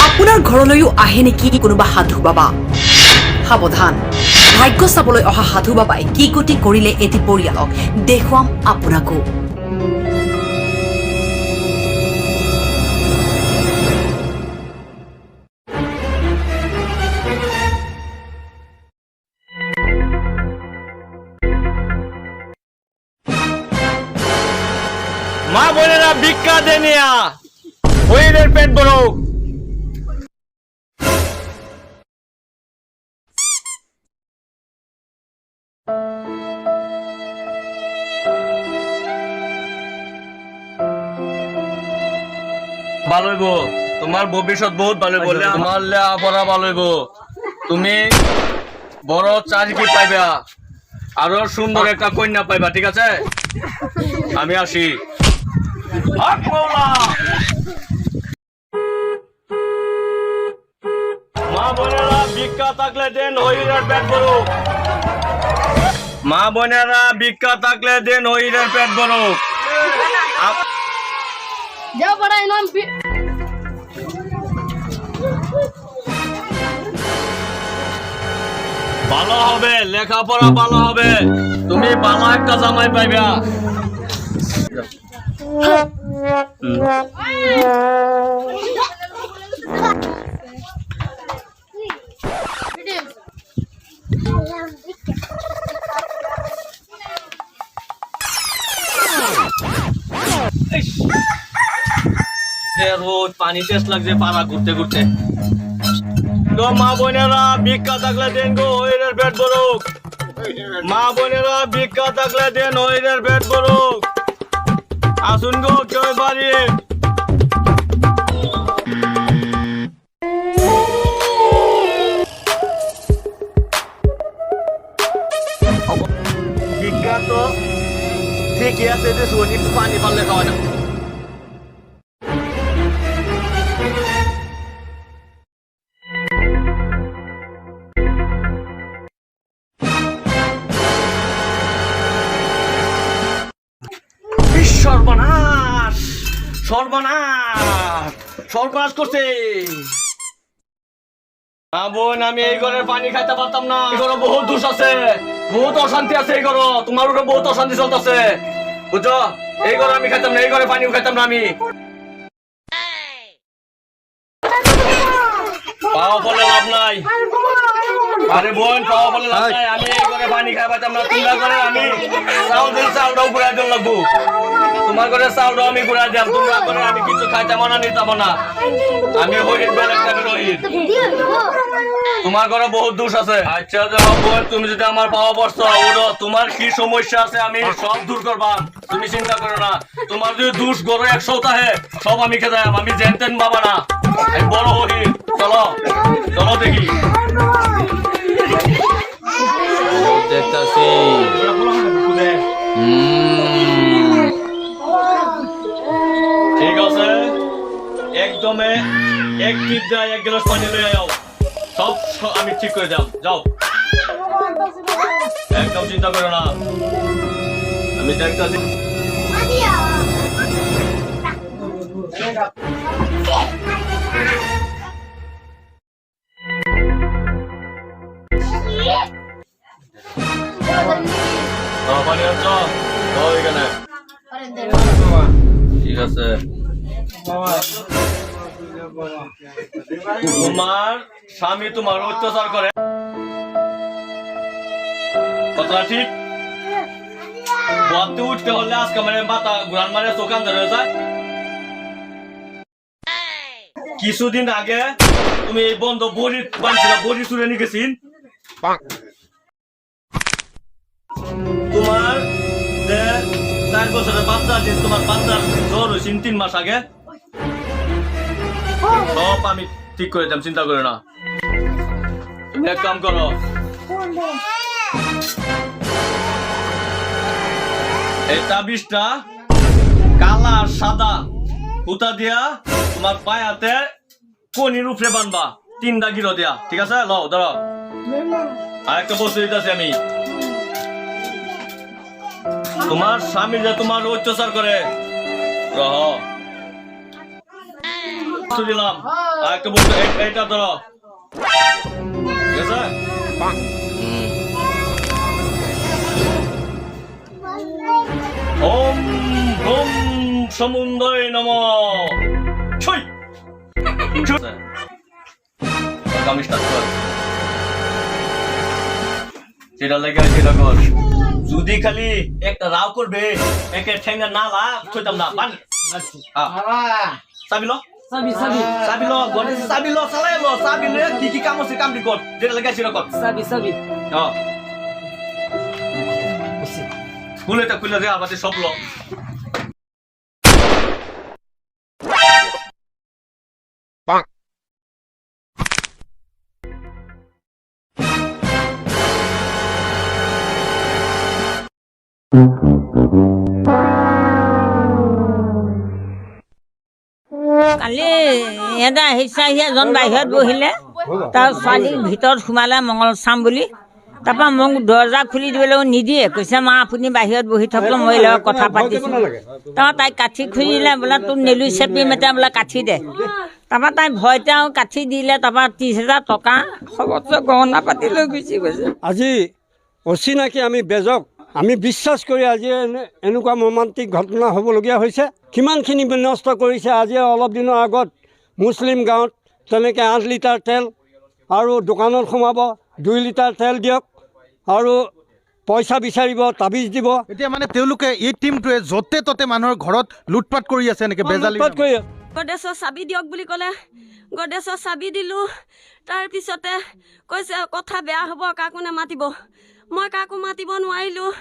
আপোনাৰ ঘৰলৈও আহে নেকি কোনোবা সাধু বাবা? সাৱধান, ভাগ্য চাবলৈ অহা সাধু বাবাই কি গতি কৰিলে এটি পৰিয়ালক দেখুৱাম আপোনাকো। মা বোনেরা ভিক্ষা দেনিয়া ওইদের পেট বড়। ভালো হইব, তোমার ভবিষ্যৎ বহুত ভালো হইব, তোমার লেখাপড়া ভালো হইব, তুমি বড় চাকরি পাইবা, আরো সুন্দর একটা কন্যা পাইবা, ঠিক আছে? আমি আসি। মা বোনেরা ভিক্ষা থাকলে দেন হইরের পেট বড়। মা বোনেরা ভিক্ষা থাকলে দেন হইরের পেট বড়। যাও পড়াই নাম ভালো হবে, লেখাপড়া ভালো হবে, তুমি ভালো একটা জামাই পাইবা। রোজ পানি টেস্ট লাগছে পাড়া ঘুরতে ঘুরতে। মা বোনেরা ভিক্ষা থাকলে দেন গো হইরের পেট বড়ুক। মা বোনেরা ভিক্ষা থাকলে দেন হইরের পেট বড়ুক। আসুন গো কেউ বাড়ি। ভিক্ষা তো ঠিকই আছে, একটু পানি পারলে খাওয়া না। সর্বনাশ সর্বনাশ সর্বনাশ করছে। বোন, আমি এই ঘরের পানি খাইতে পারতাম না। এই ঘরে বহুত দোষ আছে, বহুত অশান্তি আছে। এই ঘর তোমার উপরে বহুত অশান্তি চলতেছে, বুঝছো? এই ঘরে আমি খাইতাম না, এই ঘরে পানিও খাইতাম না আমি। পাওয়া বলে লাভ নাই। আরে বোন, পাওয়া বলে লাভ নাই। আমি এই ঘরে পানি খাই পাইতাম না। তোমরা ঘরে আমি চাউলটাও ঘুরাই দিন লাগবো। তোমার ঘরে চাউলটাও আমি ঘুরাই দিলাম। তোমরা ঘরে আমি কিছু খাইতাম না, নিতাম না। আমি হইর বেলেগ রহিত। তোমার ঘরে বহুত দোষ আছে। আচ্ছা যাও বোন, তুমি যদি আমার পাওয়া বসছো ওরো, তোমার কি সমস্যা আছে আমি সব দূর করবাম, তুমি চিন্তা করো না। তোমার যদি দোষ ঘরে 100 থাকে সব আমি খেতে যাই, আমি জেনতেন বাবা না, আমি বড় হই। চলো চলো দেখি। দেখতাছি ঠিক আছে, একদমে এক টিপ দেয়, 1 গ্লাস পানি লয়ে যাও, সব আমি ঠিক করে যাও। যাও, একদম চিন্তা করো না, আমি দেখতাছি। পানি আনছো এখানে, ঠিক আছে। তোমার স্বামী তোমার অত্যাচার করে, কথা ঠিক? বলতে উঠতে হলে আজকে মানে মাথা ঘুরান মারে চোখান ধরে যায়। কিছুদিন আগে তুমি এই বন্ধ বড়ি বানছিল, বড়ি চুরে নিয়ে গেছিন। তোমার 4 বছরের বাচ্চা আছে, তোমার বাচ্চার জ্বর হয়েছে 3 মাস আগে, সব আমি ঠিক করে দিলাম, চিন্তা করো না। তুমি এক কাম করো, এই তাবিজটা কালা আর সাদা সুতা দিয়া তোমার পায়াতে কনির উপরে বানবা, 3 গিরো দিয়া, ঠিক আছে? লও ধরো, আর একটা বস্তু দিতেছি আমি তোমার স্বামী যে তোমার অত্যাচার করে রহ দিলাম আর একটা বস্তু এটা ধরো ঠিক আছে ওম ওম সমুদ্রে নমঃ ছই আমি স্টার্ট কর সেটা লাগে সেটা কর যদি খালি একটা রাও করবে একে ঠেঙ্গা না লা ছইতাম না বান সাবিলো সাবিলো গনে সাবিলো সালাইলো সাবিলে কি কাম আছে কাম কর যেটা লাগে সেটা কর সাবি হ্যাঁ খুলেটা খুলে দে আমাদের সব লো কালি এটা আহিছে এজন বাহিৰত বহিলে তাৰ ছোৱালীৰ ভিতৰত সোমালে মংগল চাম বুলি তাৰপৰা মোক দৰ্জা খুলি দিবলৈ নিদিয়ে কৈছে মা আপুনি বাহিৰত বহি থাকক মই লগত কথা পাতিছোঁ তাৰপৰা তাইক কাঠি খুলি দিলে বোলে তোৰ নেলুই চেপিম এতিয়া বোলে কাঠি দে তাৰপৰা তাই ভয়তে আৰু কাঠি দিলে তাৰপৰা 30,000 টকা সবতছে গহনা পাতি লৈ গুচি গৈছে আজি অচিনাকি আমি বেজক আমি বিশ্বাস কৰি আজি এনেকুৱা মৰ্মান্তিক ঘটনা হ'বলগীয়া হৈছে কিমানখিনি বিনষ্ট কৰিছে আজি অলপ দিনৰ আগত মুছলিম গাঁৱত তেনেকৈ 8 লিটাৰ তেল আৰু দোকানত সোমাব 2 লিটাৰ তেল দিয়ক আৰু পইচা বিচাৰিব তাবিজ দিব এতিয়া মানে তেওঁলোকে এই টিমটোৱে য'তে ত'তে মানুহৰ ঘৰত লুটপাট কৰি আছে এনেকৈ বেজালি গডেছৰ চাবি দিয়ক বুলি ক'লে গডেছৰ চাবি দিলোঁ তাৰপিছতে কৈছে কথা বেয়া হ'ব কাকো নামাতিব মই কাকো মাতিব নোৱাৰিলোঁ